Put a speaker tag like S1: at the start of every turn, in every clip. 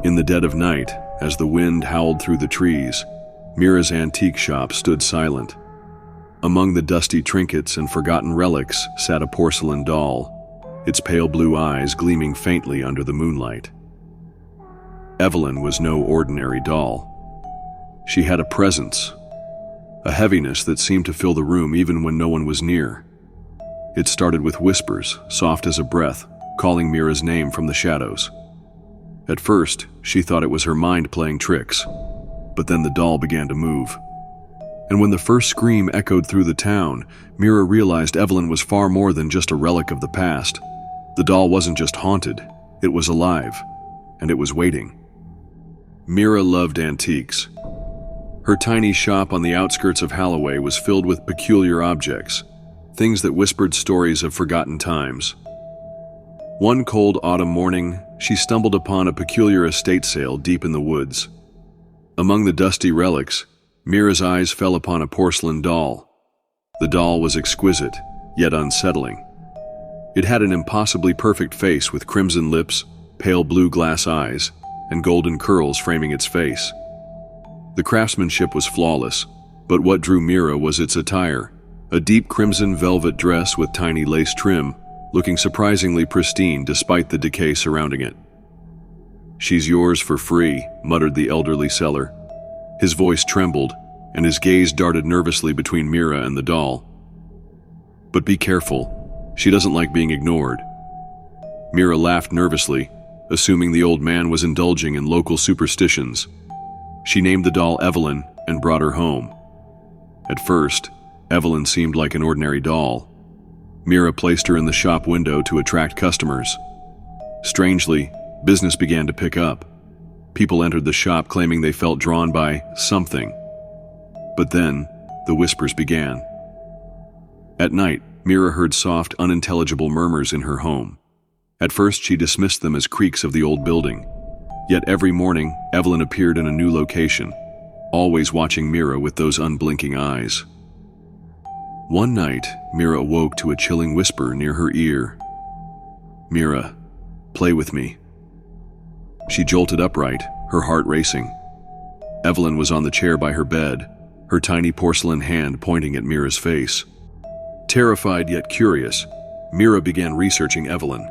S1: In the dead of night, as the wind howled through the trees, Mira's antique shop stood silent. Among the dusty trinkets and forgotten relics sat a porcelain doll, its pale blue eyes gleaming faintly under the moonlight. Evelyn was no ordinary doll. She had a presence, a heaviness that seemed to fill the room even when no one was near. It started with whispers, soft as a breath, calling Mira's name from the shadows. At first, she thought it was her mind playing tricks, but then the doll began to move. And when the first scream echoed through the town, Mira realized Evelyn was far more than just a relic of the past. The doll wasn't just haunted, it was alive, and it was waiting. Mira loved antiques. Her tiny shop on the outskirts of Holloway was filled with peculiar objects, things that whispered stories of forgotten times. One cold autumn morning, she stumbled upon a peculiar estate sale deep in the woods. Among the dusty relics, Mira's eyes fell upon a porcelain doll. The doll was exquisite, yet unsettling. It had an impossibly perfect face with crimson lips, pale blue glass eyes, and golden curls framing its face. The craftsmanship was flawless, but what drew Mira was its attire, a deep crimson velvet dress with tiny lace trim, looking surprisingly pristine despite the decay surrounding it. "She's yours for free," muttered the elderly seller. His voice trembled, and his gaze darted nervously between Mira and the doll. "But be careful, she doesn't like being ignored." Mira laughed nervously, assuming the old man was indulging in local superstitions. She named the doll Evelyn and brought her home. At first, Evelyn seemed like an ordinary doll. Mira placed her in the shop window to attract customers. Strangely, business began to pick up. People entered the shop claiming they felt drawn by something. But then, the whispers began. At night, Mira heard soft, unintelligible murmurs in her home. At first, she dismissed them as creaks of the old building. Yet every morning, Evelyn appeared in a new location, always watching Mira with those unblinking eyes. One night, Mira awoke to a chilling whisper near her ear. "Mira, play with me." She jolted upright, her heart racing. Evelyn was on the chair by her bed, her tiny porcelain hand pointing at Mira's face. Terrified yet curious, Mira began researching Evelyn.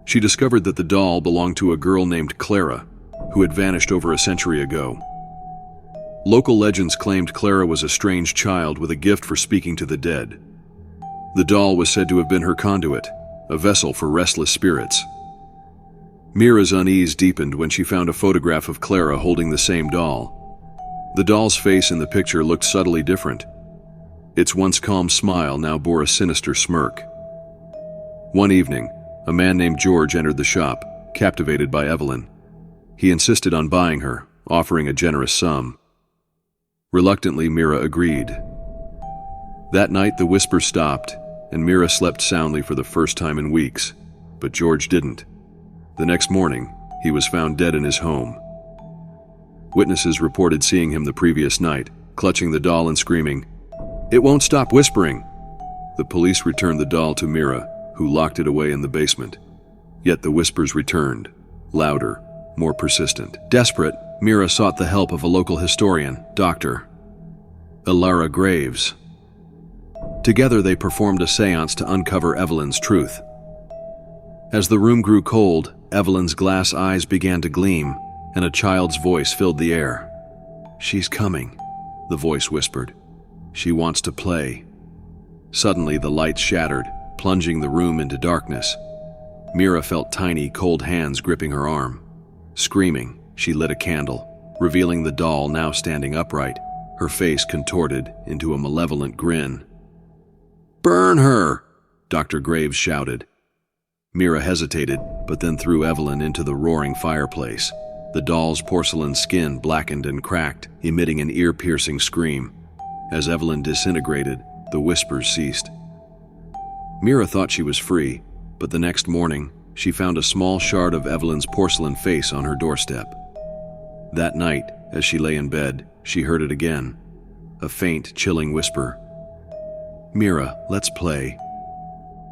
S1: She discovered that the doll belonged to a girl named Clara, who had vanished over a century ago. Local legends claimed Clara was a strange child with a gift for speaking to the dead. The doll was said to have been her conduit, a vessel for restless spirits. Mira's unease deepened when she found a photograph of Clara holding the same doll. The doll's face in the picture looked subtly different. Its once calm smile now bore a sinister smirk. One evening, a man named George entered the shop, captivated by Evelyn. He insisted on buying her, offering a generous sum. Reluctantly, Mira agreed. That night, the whispers stopped, and Mira slept soundly for the first time in weeks, but George didn't. The next morning, he was found dead in his home. Witnesses reported seeing him the previous night, clutching the doll and screaming, "It won't stop whispering!" The police returned the doll to Mira, who locked it away in the basement. Yet the whispers returned, louder, more persistent. Desperate, Mira sought the help of a local historian, Dr. Elara Graves. Together they performed a seance to uncover Evelyn's truth. As the room grew cold, Evelyn's glass eyes began to gleam, and a child's voice filled the air. "She's coming," the voice whispered. "She wants to play." Suddenly the lights shattered, plunging the room into darkness. Mira felt tiny, cold hands gripping her arm. Screaming, she lit a candle, revealing the doll now standing upright, her face contorted into a malevolent grin. "Burn her!" Dr. Graves shouted. Mira hesitated, but then threw Evelyn into the roaring fireplace. The doll's porcelain skin blackened and cracked, emitting an ear-piercing scream. As Evelyn disintegrated, the whispers ceased. Mira thought she was free, but the next morning, she found a small shard of Evelyn's porcelain face on her doorstep. That night, as she lay in bed, she heard it again, a faint, chilling whisper. "Mira, let's play."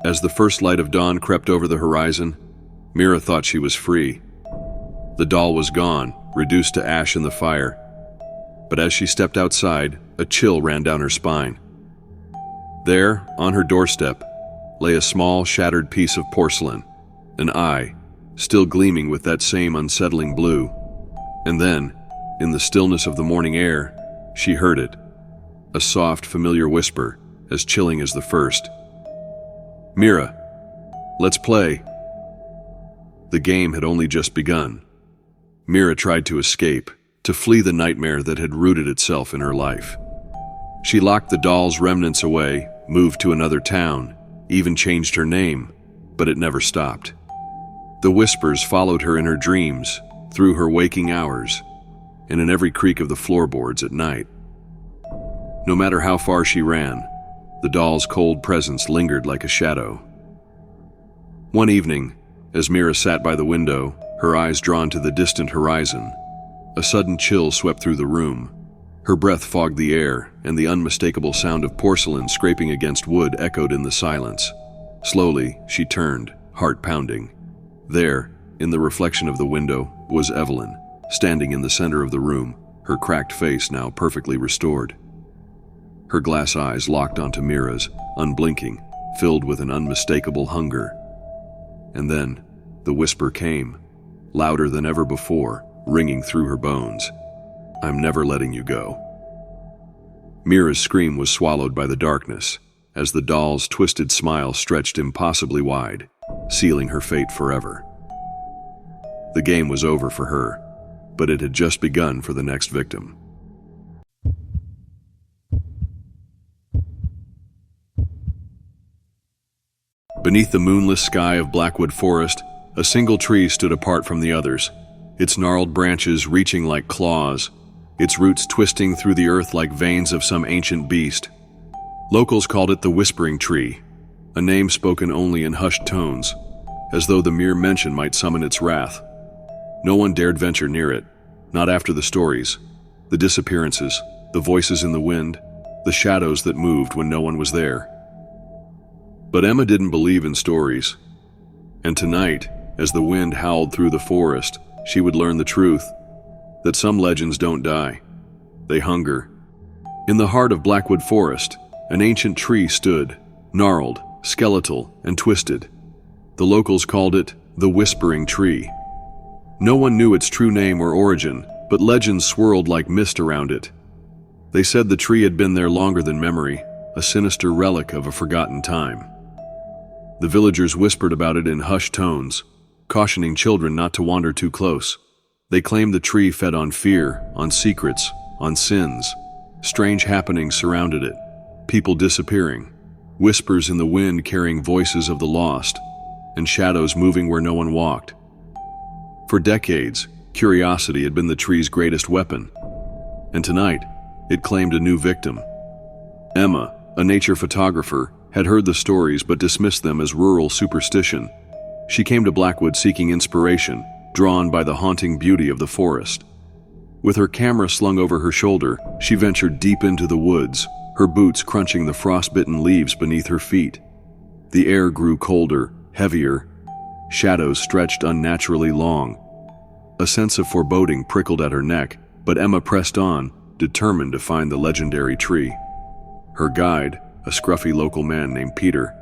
S1: As the first light of dawn crept over the horizon, Mira thought she was free. The doll was gone, reduced to ash in the fire. But as she stepped outside, a chill ran down her spine. There, on her doorstep, lay a small, shattered piece of porcelain, an eye, still gleaming with that same unsettling blue. And then, in the stillness of the morning air, she heard it, a soft, familiar whisper, as chilling as the first. "Mira, let's play." The game had only just begun. Mira tried to escape, to flee the nightmare that had rooted itself in her life. She locked the doll's remnants away, moved to another town, even changed her name, but it never stopped. The whispers followed her in her dreams, through her waking hours, and in every creak of the floorboards at night. No matter how far she ran, the doll's cold presence lingered like a shadow. One evening, as Mira sat by the window, her eyes drawn to the distant horizon, a sudden chill swept through the room. Her breath fogged the air, and the unmistakable sound of porcelain scraping against wood echoed in the silence. Slowly, she turned, heart pounding. There, in the reflection of the window, was Evelyn, standing in the center of the room, her cracked face now perfectly restored. Her glass eyes locked onto Mira's, unblinking, filled with an unmistakable hunger. And then, the whisper came, louder than ever before, ringing through her bones. "I'm never letting you go." Mira's scream was swallowed by the darkness, as the doll's twisted smile stretched impossibly wide, sealing her fate forever. The game was over for her, but it had just begun for the next victim. Beneath the moonless sky of Blackwood Forest, a single tree stood apart from the others, its gnarled branches reaching like claws, its roots twisting through the earth like veins of some ancient beast. Locals called it the Whispering Tree, a name spoken only in hushed tones, as though the mere mention might summon its wrath. No one dared venture near it, not after the stories, the disappearances, the voices in the wind, the shadows that moved when no one was there. But Emma didn't believe in stories. And tonight, as the wind howled through the forest, she would learn the truth, that some legends don't die. They hunger. In the heart of Blackwood Forest, an ancient tree stood, gnarled, skeletal, and twisted. The locals called it the Whispering Tree. No one knew its true name or origin, but legends swirled like mist around it. They said the tree had been there longer than memory, a sinister relic of a forgotten time. The villagers whispered about it in hushed tones, cautioning children not to wander too close. They claimed the tree fed on fear, on secrets, on sins. Strange happenings surrounded it, people disappearing, whispers in the wind carrying voices of the lost, and shadows moving where no one walked. For decades, curiosity had been the tree's greatest weapon, and tonight, it claimed a new victim. Emma, a nature photographer, had heard the stories but dismissed them as rural superstition. She came to Blackwood seeking inspiration, drawn by the haunting beauty of the forest. With her camera slung over her shoulder, she ventured deep into the woods, her boots crunching the frostbitten leaves beneath her feet. The air grew colder, heavier. Shadows stretched unnaturally long. A sense of foreboding prickled at her neck, but Emma pressed on, determined to find the legendary tree. Her guide, a scruffy local man named Peter,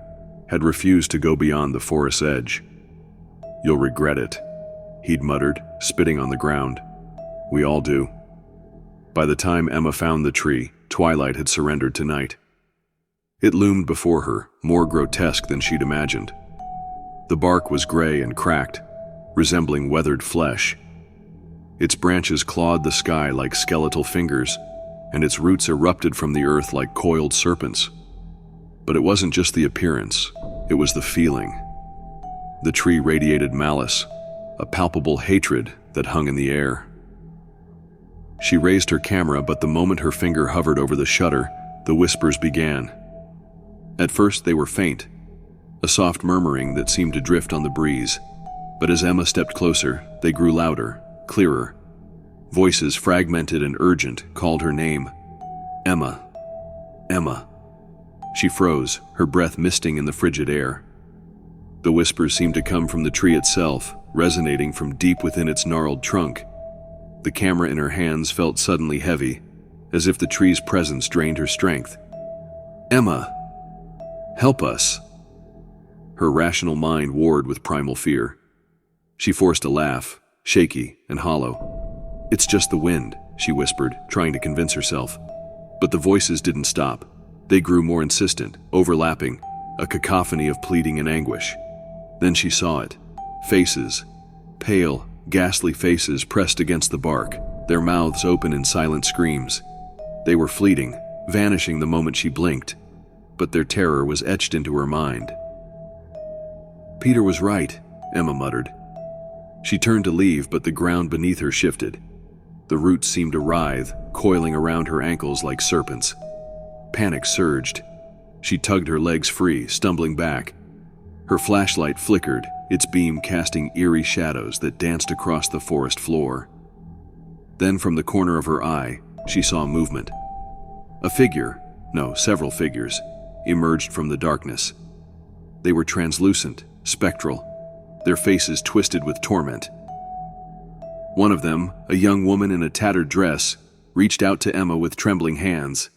S1: had refused to go beyond the forest's edge. "You'll regret it," he'd muttered, spitting on the ground. "We all do." By the time Emma found the tree, twilight had surrendered to night. It loomed before her, more grotesque than she'd imagined. The bark was gray and cracked, resembling weathered flesh. Its branches clawed the sky like skeletal fingers, and its roots erupted from the earth like coiled serpents. But it wasn't just the appearance, it was the feeling. The tree radiated malice, a palpable hatred that hung in the air. She raised her camera, but the moment her finger hovered over the shutter, the whispers began. At first they were faint, a soft murmuring that seemed to drift on the breeze. But as Emma stepped closer, they grew louder, clearer. Voices, fragmented and urgent, called her name. "Emma. Emma." She froze, her breath misting in the frigid air. The whispers seemed to come from the tree itself, resonating from deep within its gnarled trunk. The camera in her hands felt suddenly heavy, as if the tree's presence drained her strength. "Emma, help us." Her rational mind warred with primal fear. She forced a laugh, shaky and hollow. "It's just the wind," she whispered, trying to convince herself. But the voices didn't stop. They grew more insistent, overlapping, a cacophony of pleading and anguish. Then she saw it. Faces. Pale, ghastly faces pressed against the bark, their mouths open in silent screams. They were fleeting, vanishing the moment she blinked, but their terror was etched into her mind. "Peter was right," Emma muttered. She turned to leave, but the ground beneath her shifted. The roots seemed to writhe, coiling around her ankles like serpents. Panic surged. She tugged her legs free, stumbling back. Her flashlight flickered, its beam casting eerie shadows that danced across the forest floor. Then from the corner of her eye, she saw movement. A figure, no, several figures, emerged from the darkness. They were translucent, spectral, their faces twisted with torment. One of them, a young woman in a tattered dress, reached out to Emma with trembling hands.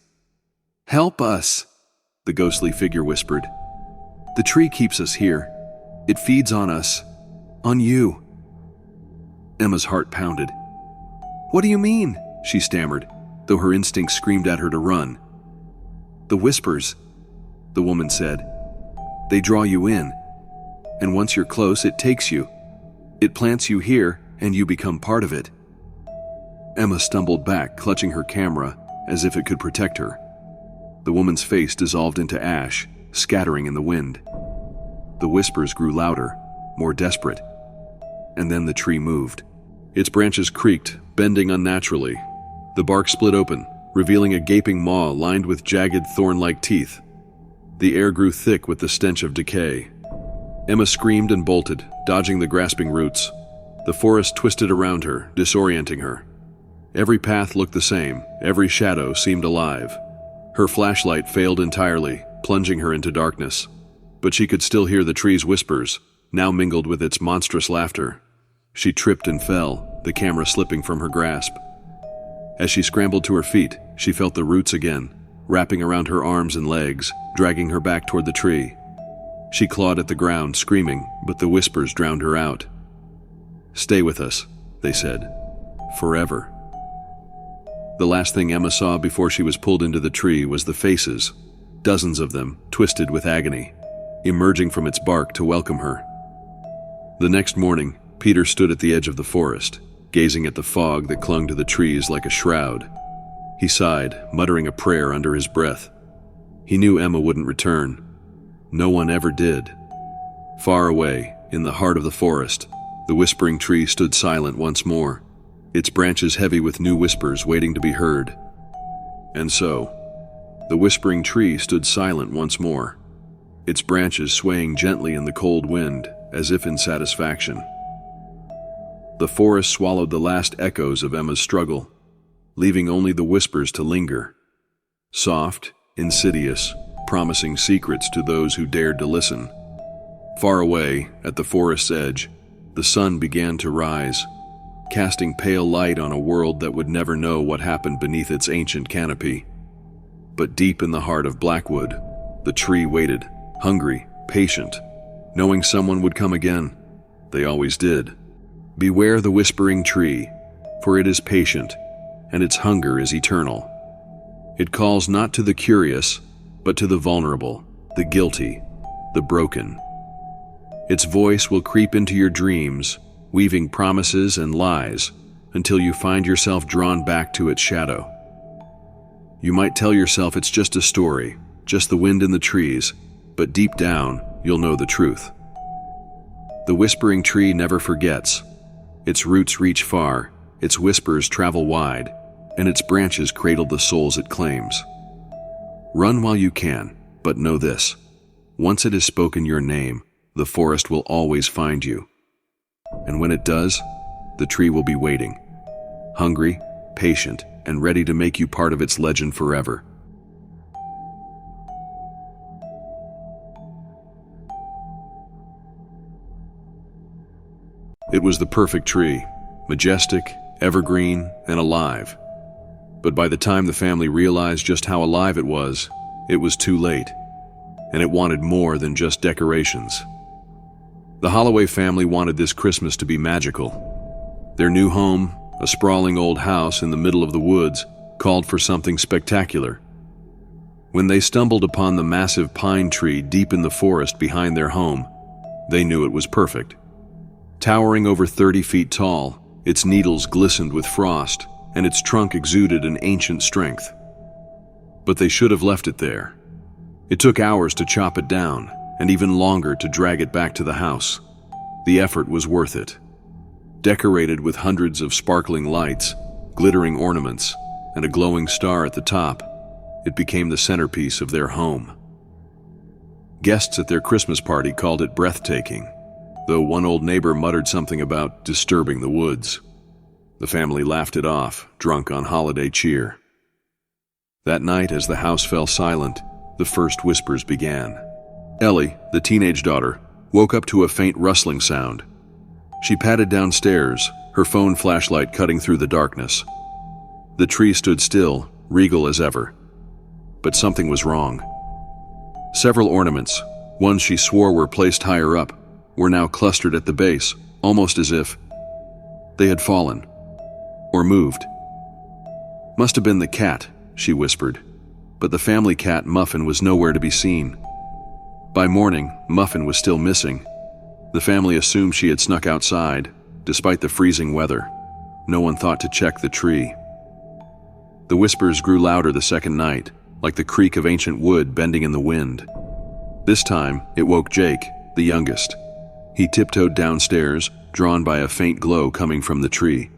S1: "Help us," the ghostly figure whispered. "The tree keeps us here. It feeds on us. On you." Emma's heart pounded. "What do you mean?" she stammered, though her instinct screamed at her to run. "The whispers," the woman said. "They draw you in. And once you're close, it takes you. It plants you here, and you become part of it." Emma stumbled back, clutching her camera, as if it could protect her. The woman's face dissolved into ash, scattering in the wind. The whispers grew louder, more desperate. And then the tree moved. Its branches creaked, bending unnaturally. The bark split open, revealing a gaping maw lined with jagged thorn-like teeth. The air grew thick with the stench of decay. Emma screamed and bolted, dodging the grasping roots. The forest twisted around her, disorienting her. Every path looked the same, every shadow seemed alive. Her flashlight failed entirely, plunging her into darkness. But she could still hear the tree's whispers, now mingled with its monstrous laughter. She tripped and fell, the camera slipping from her grasp. As she scrambled to her feet, she felt the roots again, wrapping around her arms and legs, dragging her back toward the tree. She clawed at the ground, screaming, but the whispers drowned her out. "Stay with us," they said. "Forever." The last thing Emma saw before she was pulled into the tree was the faces, dozens of them, twisted with agony, emerging from its bark to welcome her. The next morning, Peter stood at the edge of the forest, gazing at the fog that clung to the trees like a shroud. He sighed, muttering a prayer under his breath. He knew Emma wouldn't return. No one ever did. Far away, in the heart of the forest, the whispering tree stood silent once more, its branches heavy with new whispers waiting to be heard. And so, the whispering tree stood silent once more, its branches swaying gently in the cold wind, as if in satisfaction. The forest swallowed the last echoes of Emma's struggle, leaving only the whispers to linger. Soft, insidious, promising secrets to those who dared to listen. Far away, at the forest's edge, the sun began to rise, casting pale light on a world that would never know what happened beneath its ancient canopy. But deep in the heart of Blackwood, the tree waited, hungry, patient, knowing someone would come again. They always did. Beware the whispering tree, for it is patient, and its hunger is eternal. It calls not to the curious, but to the vulnerable, the guilty, the broken. Its voice will creep into your dreams, weaving promises and lies, until you find yourself drawn back to its shadow. You might tell yourself it's just a story, just the wind in the trees, but deep down, you'll know the truth. The whispering tree never forgets. Its roots reach far, its whispers travel wide, and its branches cradle the souls it claims. Run while you can, but know this. Once it has spoken your name, the forest will always find you. And when it does, the tree will be waiting, hungry, patient, and ready to make you part of its legend forever. was the perfect tree, majestic, evergreen, and alive. But by the time the family realized just how alive it was too late, and it wanted more than just decorations. The Holloway family wanted this Christmas to be magical. Their new home, a sprawling old house in the middle of the woods, called for something spectacular. When they stumbled upon the massive pine tree deep in the forest behind their home, they knew it was perfect. Towering over 30 feet tall, its needles glistened with frost, and its trunk exuded an ancient strength. But they should have left it there. It took hours to chop it down, and even longer to drag it back to the house. The effort was worth it. Decorated with hundreds of sparkling lights, glittering ornaments, and a glowing star at the top, it became the centerpiece of their home. Guests at their Christmas party called it breathtaking, though one old neighbor muttered something about disturbing the woods. The family laughed it off, drunk on holiday cheer. That night, as the house fell silent, the first whispers began. Ellie, the teenage daughter, woke up to a faint rustling sound. She padded downstairs, her phone flashlight cutting through the darkness. The tree stood still, regal as ever. But something was wrong. Several ornaments, ones she swore were placed higher up, were now clustered at the base, almost as if they had fallen or moved. Must have been the cat, she whispered, but the family cat Muffin was nowhere to be seen. By morning, Muffin was still missing. The family assumed she had snuck outside, despite the freezing weather. No one thought to check the tree. The whispers grew louder the second night, like the creak of ancient wood bending in the wind. This time, it woke Jake, the youngest. He tiptoed downstairs, drawn by a faint glow coming from the tree.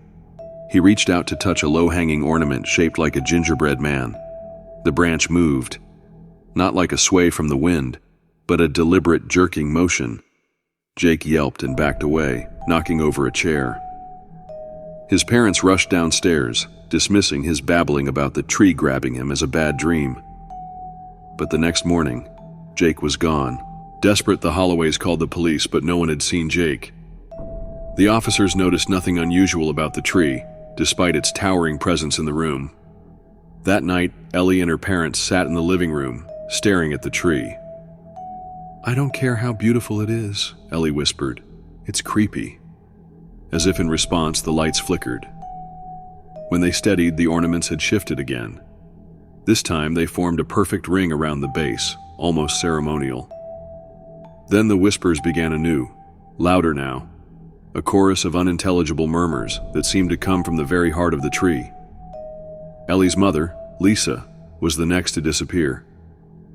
S1: He reached out to touch a low-hanging ornament shaped like a gingerbread man. The branch moved, not like a sway from the wind, but a deliberate jerking motion. Jake yelped and backed away, knocking over a chair. His parents rushed downstairs, dismissing his babbling about the tree grabbing him as a bad dream. But the next morning, Jake was gone. Desperate, the Holloways called the police, but no one had seen Jake. The officers noticed nothing unusual about the tree, despite its towering presence in the room. That night, Ellie and her parents sat in the living room, staring at the tree. "I don't care how beautiful it is," Ellie whispered. "It's creepy." As if in response, the lights flickered. When they steadied, the ornaments had shifted again. This time, they formed a perfect ring around the base, almost ceremonial. Then the whispers began anew, louder now, a chorus of unintelligible murmurs that seemed to come from the very heart of the tree. Ellie's mother, Lisa, was the next to disappear.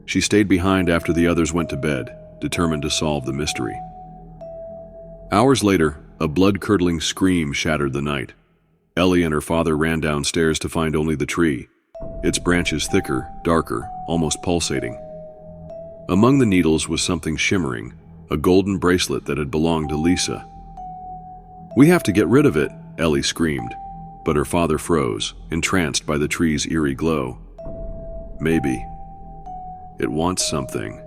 S1: She stayed behind after the others went to bed, determined to solve the mystery. Hours later, a blood-curdling scream shattered the night. Ellie and her father ran downstairs to find only the tree, its branches thicker, darker, almost pulsating. Among the needles was something shimmering, a golden bracelet that had belonged to Lisa. "We have to get rid of it," Ellie screamed, but her father froze, entranced by the tree's eerie glow. "Maybe. It wants something,"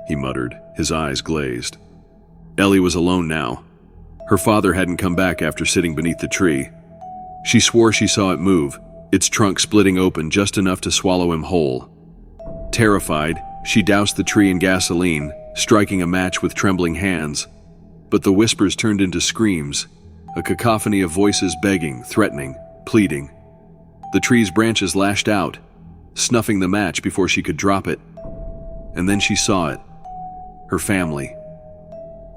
S1: he muttered, his eyes glazed. Ellie was alone now. Her father hadn't come back after sitting beneath the tree. She swore she saw it move, its trunk splitting open just enough to swallow him whole. Terrified, she doused the tree in gasoline, striking a match with trembling hands. But the whispers turned into screams, a cacophony of voices begging, threatening, pleading. The tree's branches lashed out, snuffing the match before she could drop it. And then she saw it. Her family.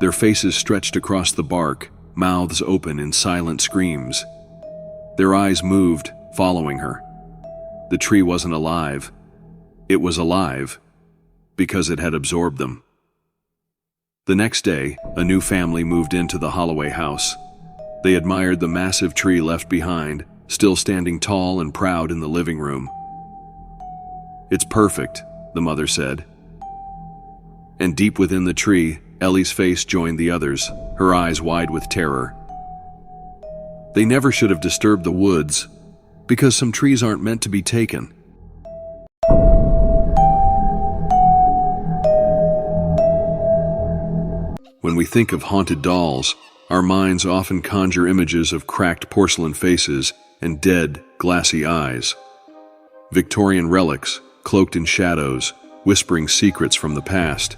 S1: Their faces stretched across the bark, mouths open in silent screams. Their eyes moved, following her. The tree wasn't alive. It was alive because it had absorbed them. The next day, a new family moved into the Holloway house. They admired the massive tree left behind, still standing tall and proud in the living room. "It's perfect," the mother said. And deep within the tree, Ellie's face joined the others, her eyes wide with terror. They never should have disturbed the woods, because some trees aren't meant to be taken. When we think of haunted dolls, our minds often conjure images of cracked porcelain faces and dead, glassy eyes. Victorian relics, cloaked in shadows, whispering secrets from the past.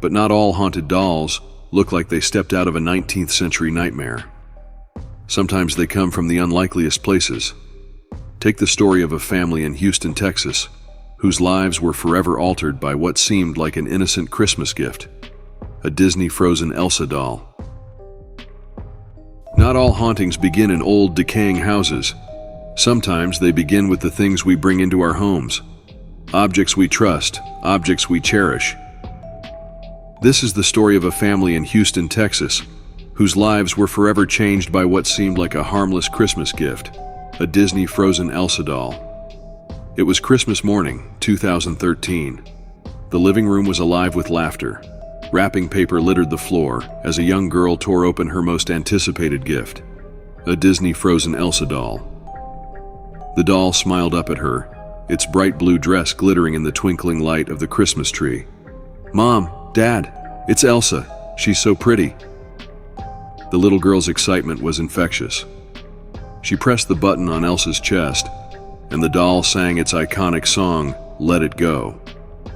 S1: But not all haunted dolls look like they stepped out of a 19th century nightmare. Sometimes they come from the unlikeliest places. Take the story of a family in Houston, Texas, whose lives were forever altered by what seemed like an innocent Christmas gift, a Disney frozen Elsa doll. Not all hauntings begin in old, decaying houses. Sometimes they begin with the things we bring into our homes. Objects we trust, objects we cherish. This is the story of a family in Houston, Texas, whose lives were forever changed by what seemed like a harmless Christmas gift, a Disney frozen Elsa doll. It was Christmas morning, 2013. The living room was alive with laughter. Wrapping paper littered the floor as a young girl tore open her most anticipated gift, a Disney frozen Elsa doll. The doll smiled up at her, its bright blue dress glittering in the twinkling light of the Christmas tree. "Mom, Dad, it's Elsa. She's so pretty." The little girl's excitement was infectious. She pressed the button on Elsa's chest, and the doll sang its iconic song, "Let It Go."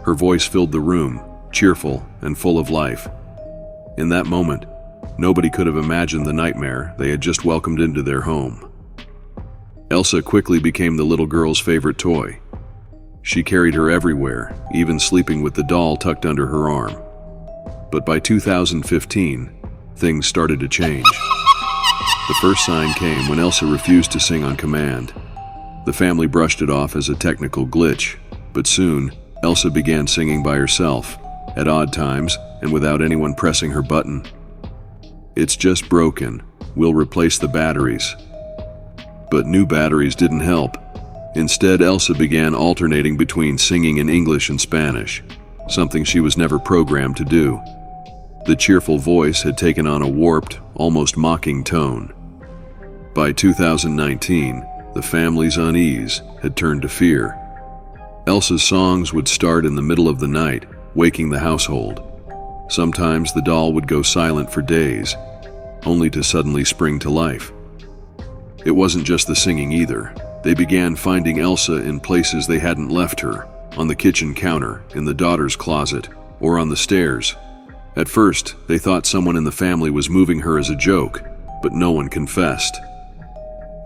S1: Her voice filled the room, cheerful and full of life. In that moment, nobody could have imagined the nightmare they had just welcomed into their home. Elsa quickly became the little girl's favorite toy. She carried her everywhere, even sleeping with the doll tucked under her arm. But by 2015, things started to change. The first sign came when Elsa refused to sing on command. The family brushed it off as a technical glitch, but soon, Elsa began singing by herself, at odd times and without anyone pressing her button. "It's just broken. We'll replace the batteries." But new batteries didn't help. Instead, Elsa began alternating between singing in English and Spanish, something she was never programmed to do. The cheerful voice had taken on a warped, almost mocking tone. By 2019, the family's unease had turned to fear. Elsa's songs would start in the middle of the night, waking the household. Sometimes the doll would go silent for days, only to suddenly spring to life. It wasn't just the singing either. They began finding Elsa in places they hadn't left her, on the kitchen counter, in the daughter's closet, or on the stairs. At first, they thought someone in the family was moving her as a joke, but no one confessed.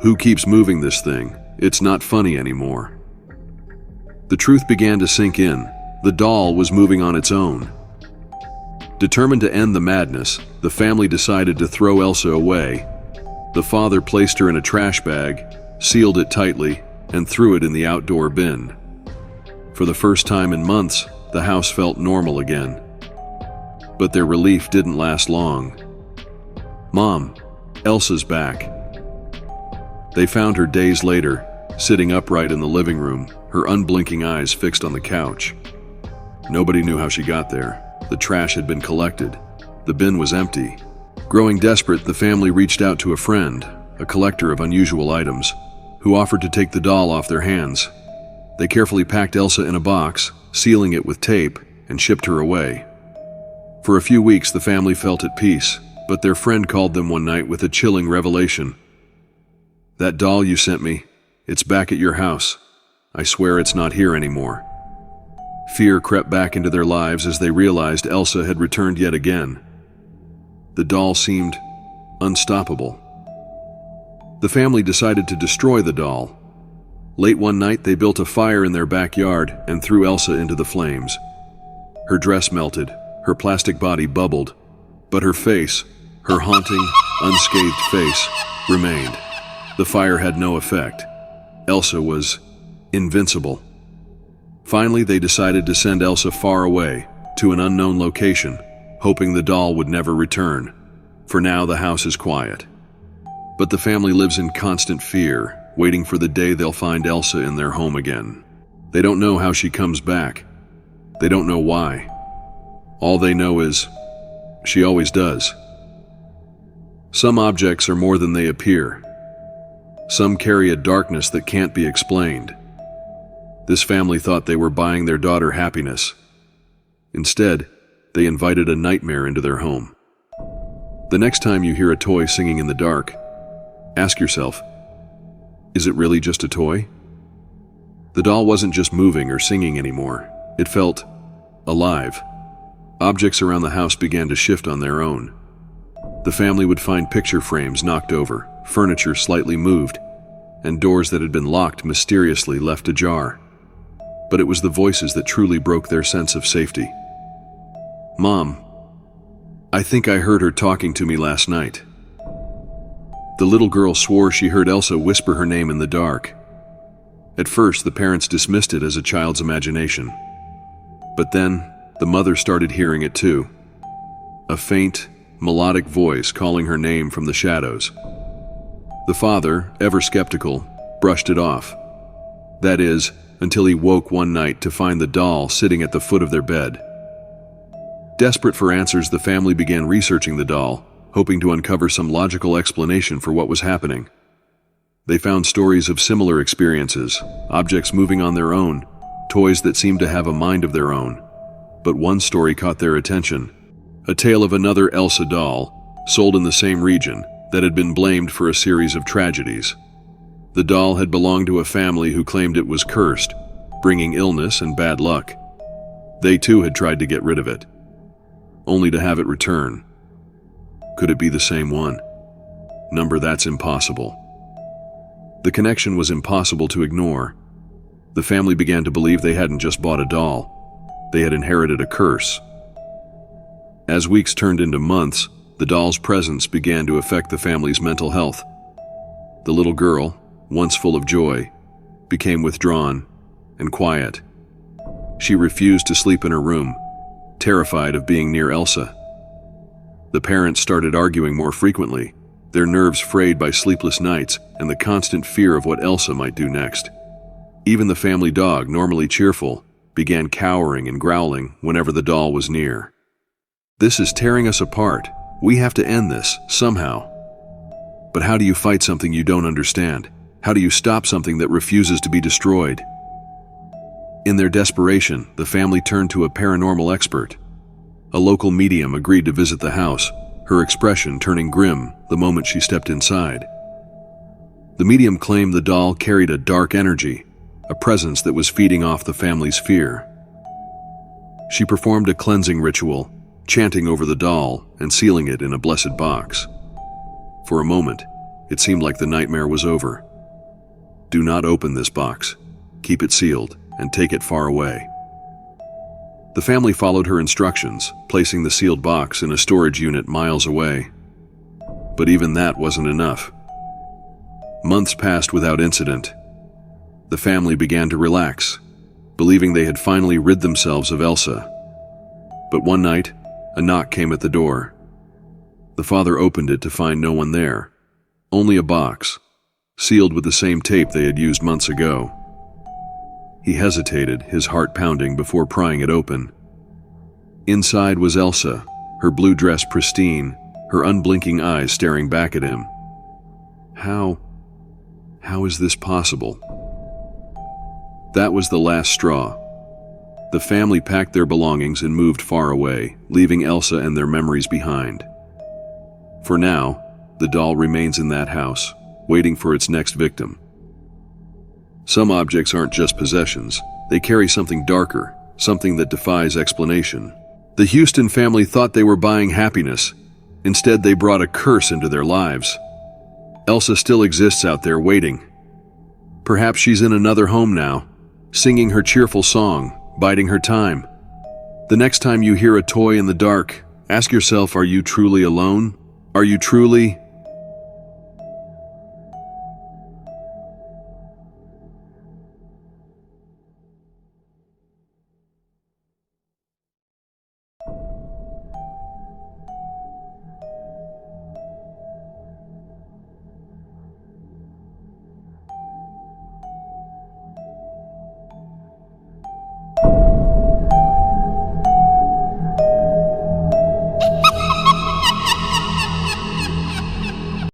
S1: "Who keeps moving this thing? It's not funny anymore." The truth began to sink in. The doll was moving on its own. Determined to end the madness, the family decided to throw Elsa away. The father placed her in a trash bag, sealed it tightly, and threw it in the outdoor bin. For the first time in months, the house felt normal again. But their relief didn't last long. "Mom, Elsa's back." They found her days later, sitting upright in the living room, her unblinking eyes fixed on the couch. Nobody knew how she got there. The trash had been collected. The bin was empty. Growing desperate, the family reached out to a friend, a collector of unusual items, who offered to take the doll off their hands. They carefully packed Elsa in a box, sealing it with tape, and shipped her away. For a few weeks, the family felt at peace, but their friend called them one night with a chilling revelation. "That doll you sent me, it's back at your house. I swear it's not here anymore." Fear crept back into their lives as they realized Elsa had returned yet again. The doll seemed unstoppable. The family decided to destroy the doll. Late one night, they built a fire in their backyard and threw Elsa into the flames. Her dress melted, her plastic body bubbled, but her face, her haunting, unscathed face, remained. The fire had no effect. Elsa was invincible. Finally, they decided to send Elsa far away, to an unknown location, hoping the doll would never return. For now, the house is quiet. But the family lives in constant fear, waiting for the day they'll find Elsa in their home again. They don't know how she comes back. They don't know why. All they know is, she always does. Some objects are more than they appear. Some carry a darkness that can't be explained. This family thought they were buying their daughter happiness. Instead, they invited a nightmare into their home. The next time you hear a toy singing in the dark, ask yourself, is it really just a toy? The doll wasn't just moving or singing anymore. It felt alive. Objects around the house began to shift on their own. The family would find picture frames knocked over, furniture slightly moved, and doors that had been locked mysteriously left ajar. But it was the voices that truly broke their sense of safety. "Mom, I think I heard her talking to me last night." The little girl swore she heard Elsa whisper her name in the dark. At first, the parents dismissed it as a child's imagination. But then, the mother started hearing it too. A faint, melodic voice calling her name from the shadows. The father, ever skeptical, brushed it off. That is, until he woke one night to find the doll sitting at the foot of their bed. Desperate for answers, the family began researching the doll, hoping to uncover some logical explanation for what was happening. They found stories of similar experiences, objects moving on their own, toys that seemed to have a mind of their own. But one story caught their attention, a tale of another Elsa doll, sold in the same region, that had been blamed for a series of tragedies. The doll had belonged to a family who claimed it was cursed, bringing illness and bad luck. They too had tried to get rid of it, only to have it return. Could it be the same one? That's impossible. The connection was impossible to ignore. The family began to believe they hadn't just bought a doll, they had inherited a curse. As weeks turned into months, the doll's presence began to affect the family's mental health. The little girl, once full of joy, became withdrawn and quiet. She refused to sleep in her room, terrified of being near Elsa. The parents started arguing more frequently, their nerves frayed by sleepless nights and the constant fear of what Elsa might do next. Even the family dog, normally cheerful, began cowering and growling whenever the doll was near. "This is tearing us apart. We have to end this, somehow." But how do you fight something you don't understand? How do you stop something that refuses to be destroyed? In their desperation, the family turned to a paranormal expert. A local medium agreed to visit the house, her expression turning grim the moment she stepped inside. The medium claimed the doll carried a dark energy, a presence that was feeding off the family's fear. She performed a cleansing ritual, chanting over the doll and sealing it in a blessed box. For a moment, it seemed like the nightmare was over. "Do not open this box. Keep it sealed and take it far away." The family followed her instructions, placing the sealed box in a storage unit miles away. But even that wasn't enough. Months passed without incident. The family began to relax, believing they had finally rid themselves of Elsa. But one night, a knock came at the door. The father opened it to find no one there, only a box, sealed with the same tape they had used months ago. He hesitated, his heart pounding, before prying it open. Inside was Elsa, her blue dress pristine, her unblinking eyes staring back at him. How is this possible? That was the last straw. The family packed their belongings and moved far away, leaving Elsa and their memories behind. For now, the doll remains in that house, waiting for its next victim. Some objects aren't just possessions. They carry something darker, something that defies explanation. The Houston family thought they were buying happiness. Instead, they brought a curse into their lives. Elsa still exists out there waiting. Perhaps she's in another home now, singing her cheerful song, biding her time. The next time you hear a toy in the dark, ask yourself, are you truly alone? Are you truly